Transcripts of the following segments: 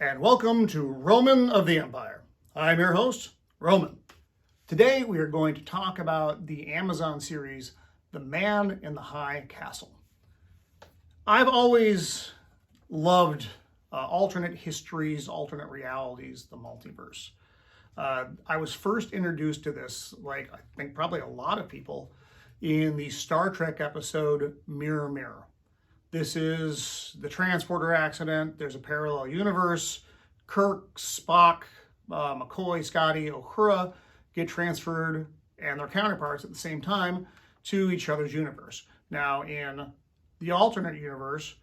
and welcome to Roman of the Empire. I'm your host, Roman. Today we are going to talk about the Amazon series, The Man in the High Castle. I've always loved alternate histories, alternate realities, the multiverse. I was first introduced to this, like I think probably a lot of people, in the Star Trek episode Mirror Mirror. This is the transporter accident. There's a parallel universe. Kirk, Spock, McCoy, Scotty, Uhura get transferred and their counterparts at the same time to each other's universe. Now, in the alternate universe,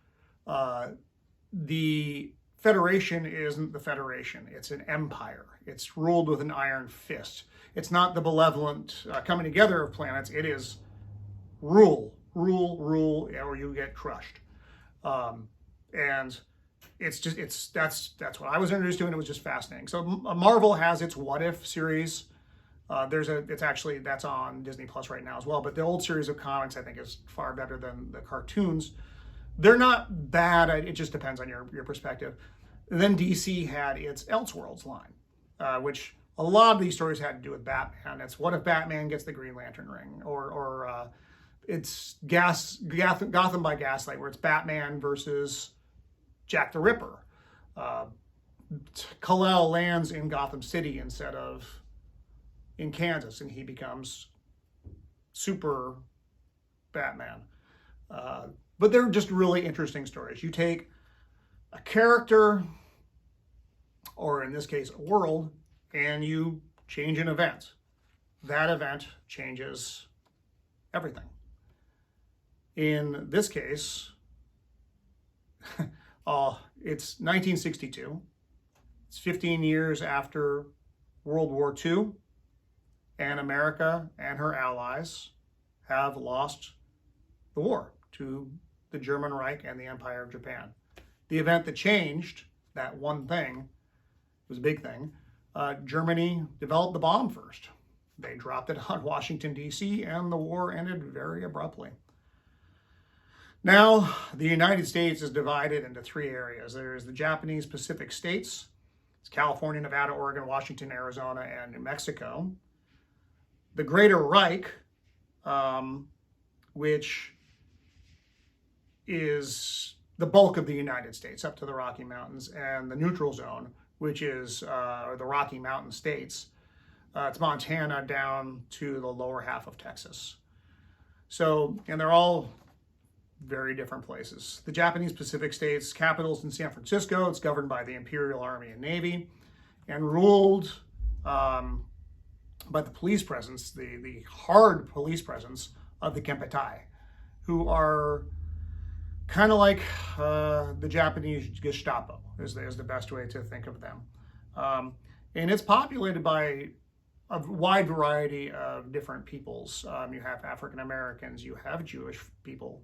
the Federation isn't the Federation. It's an empire. It's ruled with an iron fist. It's not the benevolent coming together of planets. It is rule, or you get crushed. And that's what I was introduced to, and it was just fascinating. So Marvel has its What If series. That's on Disney Plus right now as well. But the old series of comics, I think, is far better than the cartoons. They're not bad. It just depends on your perspective. And then DC had its Elseworlds line, which a lot of these stories had to do with Batman. It's what if Batman gets the Green Lantern ring, or it's Gotham by Gaslight, where it's Batman versus Jack the Ripper. Kal-El lands in Gotham City instead of in Kansas, and he becomes Super Batman. But they're just really interesting stories. You take a character, or in this case, a world, and you change an event. That event changes everything. In this case, it's 1962. It's 15 years after World War II, and America and her allies have lost the war to the German Reich and the Empire of Japan. The event that changed that one thing was a big thing. Germany developed the bomb first. They dropped it on Washington, D.C., and the war ended very abruptly. Now, the United States is divided into three areas. There's the Japanese Pacific states. It's California, Nevada, Oregon, Washington, Arizona, and New Mexico. The Greater Reich, which is the bulk of the United States up to the Rocky Mountains, and the Neutral Zone, which is the Rocky Mountain states. It's Montana down to the lower half of Texas. So, and they're all very different places. The Japanese Pacific states, capital's in San Francisco. It's governed by the Imperial Army and Navy, and ruled by the police presence, the hard police presence of the Kempeitai, who are kind of like the Japanese Gestapo, is the best way to think of them. And it's populated by a wide variety of different peoples. You have African Americans, you have Jewish people,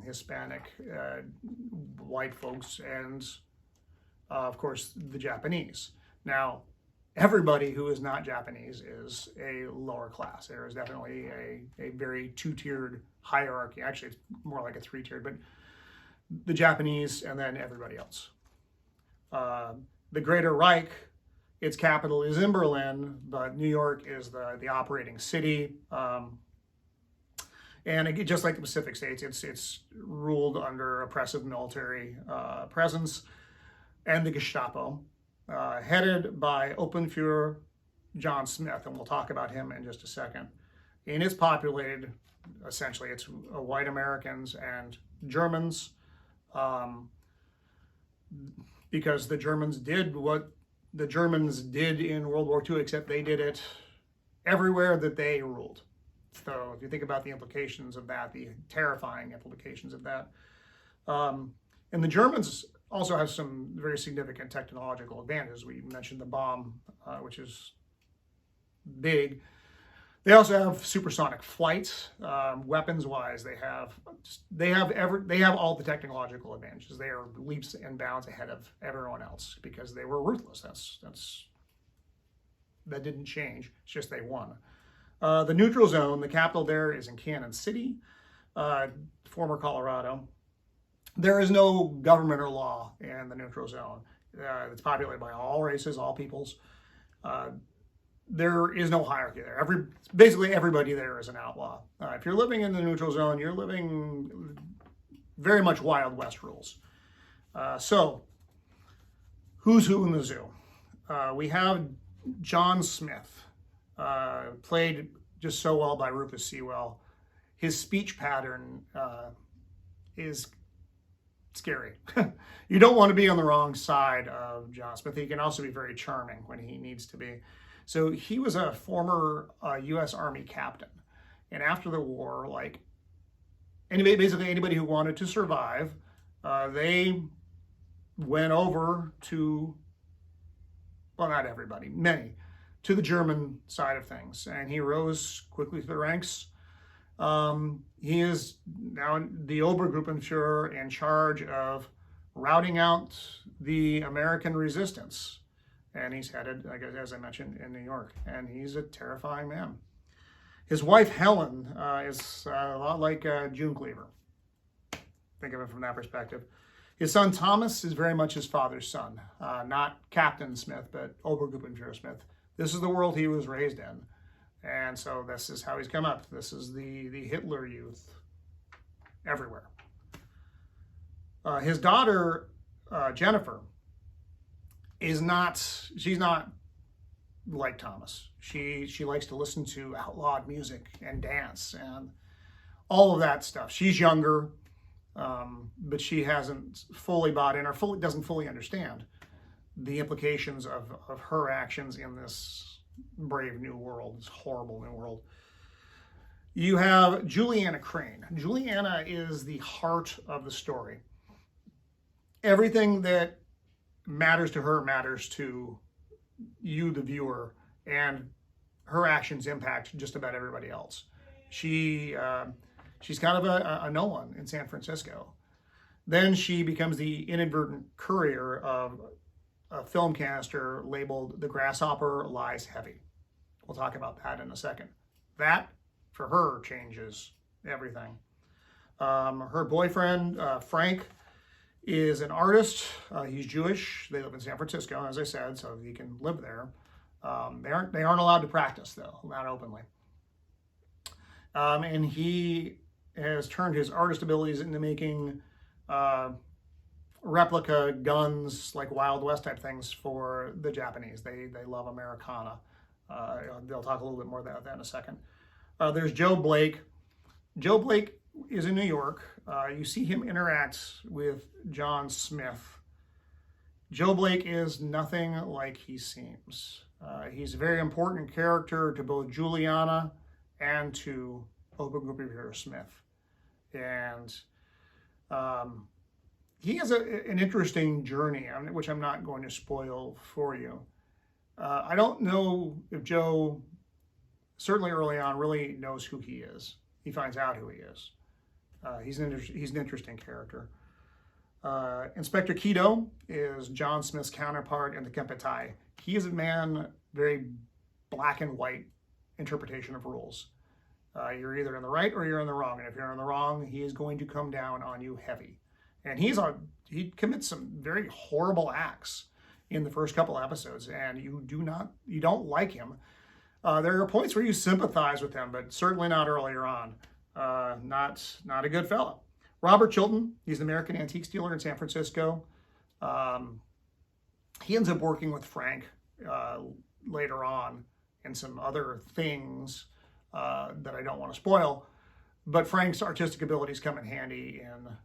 Hispanic, white folks, and of course the Japanese. Now, everybody who is not Japanese is a lower class. There is definitely a very two-tiered hierarchy. Actually, it's more like a three-tiered, but the Japanese and then everybody else. The Greater Reich, its capital is in Berlin, but New York is the operating city. And again, just like the Pacific states, it's ruled under oppressive military presence and the Gestapo, headed by Oberfuhrer John Smith, and we'll talk about him in just a second. And it's populated, essentially, it's white Americans and Germans, because the Germans did what the Germans did in World War II, except they did it everywhere that they ruled. So if you think about the implications of that, the terrifying implications of that. And the Germans also have some very significant technological advantages. We mentioned the bomb, which is big. They also have supersonic flight. Weapons-wise, they have all the technological advantages. They are leaps and bounds ahead of everyone else because they were ruthless. That didn't change. It's just they won. The neutral zone, the capital there is in Kansas City, former Colorado. There is no government or law in the neutral zone. It's populated by all races, all peoples. There is no hierarchy there. Basically everybody there is an outlaw. If you're living in the neutral zone, you're living very much Wild West rules. So, who's who in the zoo? We have John Smith, played just so well by Rufus Sewell. His speech pattern is scary. You don't want to be on the wrong side of John Smith. He can also be very charming when he needs to be. So he was a former U.S. Army captain. And after the war, like basically anybody who wanted to survive, they went over to, well, not everybody, many, to the German side of things. And he rose quickly through the ranks. He is now the Obergruppenführer in charge of routing out the American resistance. And he's headed, I guess, as I mentioned, in New York. And he's a terrifying man. His wife, Helen, is a lot like June Cleaver. Think of it from that perspective. His son, Thomas, is very much his father's son. Not Captain Smith, but Obergruppenführer Smith. This is the world he was raised in. And so this is how he's come up. This is the Hitler youth everywhere. His daughter, Jennifer, she's not like Thomas. She likes to listen to outlawed music and dance and all of that stuff. She's younger, but she hasn't fully bought in or doesn't fully understand the implications of her actions in this brave new world, this horrible new world. You have Juliana Crane. Juliana is the heart of the story. Everything that matters to her matters to you, the viewer, and her actions impact just about everybody else. She's kind of a no one in San Francisco. Then she becomes the inadvertent courier of a film canister labeled "The Grasshopper Lies Heavy." We'll talk about that in a second. That, for her, changes everything. Her boyfriend, Frank, is an artist. He's Jewish. They live in San Francisco, as I said, so he can live there. They aren't allowed to practice, though, not openly. And he has turned his artist abilities into making replica guns, like Wild West type things for the Japanese. They love Americana. They'll talk a little bit more about that in a second. There's Joe Blake. Joe Blake is in New York. You see him interact with John Smith. Joe Blake is nothing like he seems. He's a very important character to both Juliana and to Obergruppenführer Smith. And he has an interesting journey, which I'm not going to spoil for you. I don't know if Joe, certainly early on, really knows who he is. He finds out who he is. He's an interesting character. Inspector Keto is John Smith's counterpart in the Kempetai. He is a man, very black and white interpretation of rules. You're either in the right or you're in the wrong. And if you're in the wrong, he is going to come down on you heavy. And he commits some very horrible acts in the first couple episodes, and you don't like him. There are points where you sympathize with him, but certainly not earlier on. Not a good fellow. Robert Chilton, he's an American antique dealer in San Francisco. He ends up working with Frank later on in some other things that I don't want to spoil, but Frank's artistic abilities come in handy in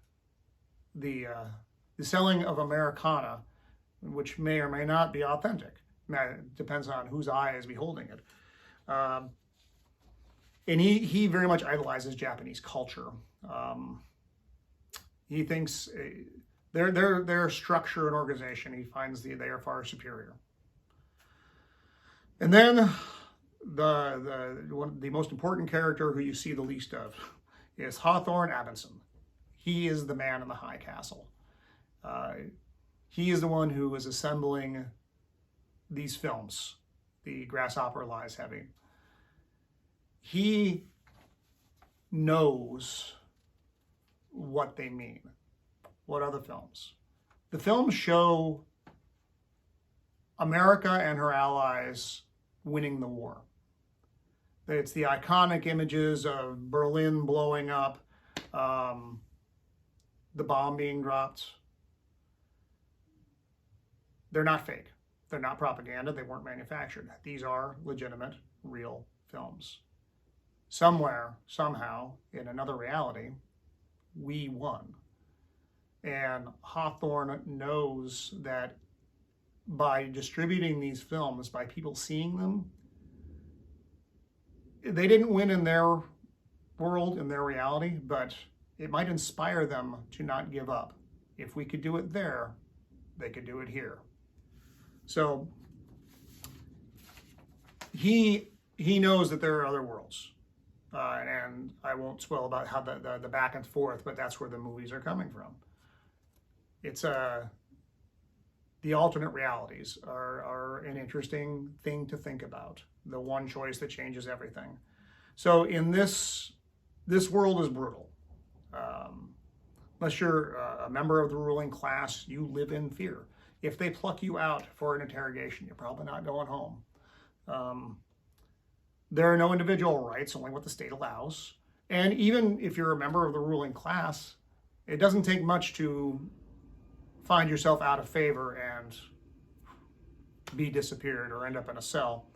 the selling of Americana, which may or may not be authentic. It depends on whose eye is beholding it. And he very much idolizes Japanese culture. He thinks their structure and organization, he finds they are far superior. And then the most important character who you see the least of is Hawthorne Abinson. He is the man in the high castle. He is the one who is assembling these films, The Grasshopper Lies Heavy. He knows what they mean. What are the films? The films show America and her allies winning the war. It's the iconic images of Berlin blowing up, the bomb being dropped. They're not fake. They're not propaganda. They weren't manufactured. These are legitimate, real films. Somewhere, somehow, in another reality, we won. And Hawthorne knows that by distributing these films, by people seeing them, they didn't win in their world, in their reality, but it might inspire them to not give up. If we could do it there, they could do it here. So he knows that there are other worlds. And I won't spoil about how the back and forth, but that's where the movies are coming from. It's the alternate realities are an interesting thing to think about. The one choice that changes everything. So in this world is brutal. Unless you're a member of the ruling class, you live in fear. If they pluck you out for an interrogation, you're probably not going home. There are no individual rights, only what the state allows. And even if you're a member of the ruling class, it doesn't take much to find yourself out of favor and be disappeared or end up in a cell.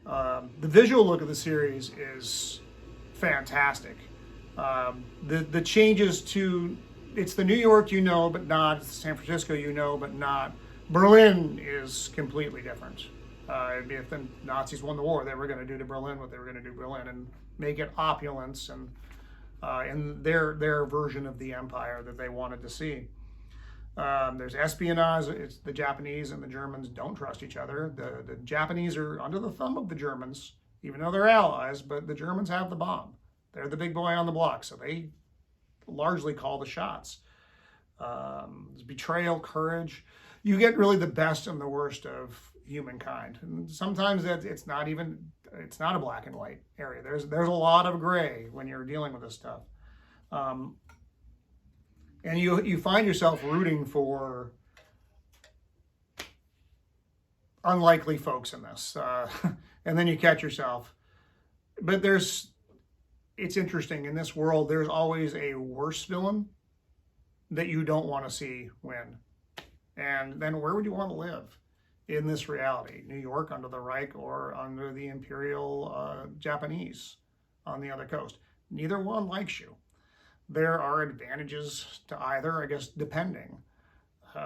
The visual look of the series is fantastic. The changes to, it's the New York you know, but not. It's the San Francisco you know, but not. Berlin is completely different. It'd be if the Nazis won the war, they were going to do to Berlin what they were going to do to Berlin and make it opulence and in their version of the empire that they wanted to see. There's espionage. It's the Japanese and the Germans don't trust each other. The Japanese are under the thumb of the Germans, even though they're allies, but the Germans have the bomb. They're the big boy on the block, so they largely call the shots. Betrayal, courage. You get really the best and the worst of humankind. And sometimes it's not a black and white area. There's a lot of gray when you're dealing with this stuff. And you find yourself rooting for unlikely folks in this. And then you catch yourself. But it's interesting. In this world, there's always a worse villain that you don't want to see win. And then where would you want to live in this reality? New York under the Reich or under the Imperial Japanese on the other coast? Neither one likes you. There are advantages to either, I guess, depending.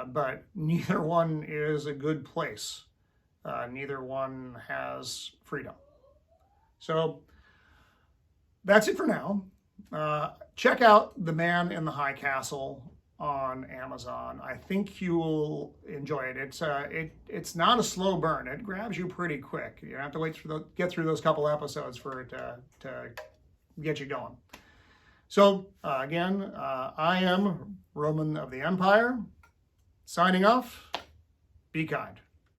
But neither one is a good place. Neither one has freedom. So that's it for now. Check out The Man in the High Castle on Amazon. I think you will enjoy it. It's not a slow burn. It grabs you pretty quick. You have to get through those couple episodes for it to get you going. So again, I am Roman of the Empire, signing off. Be kind.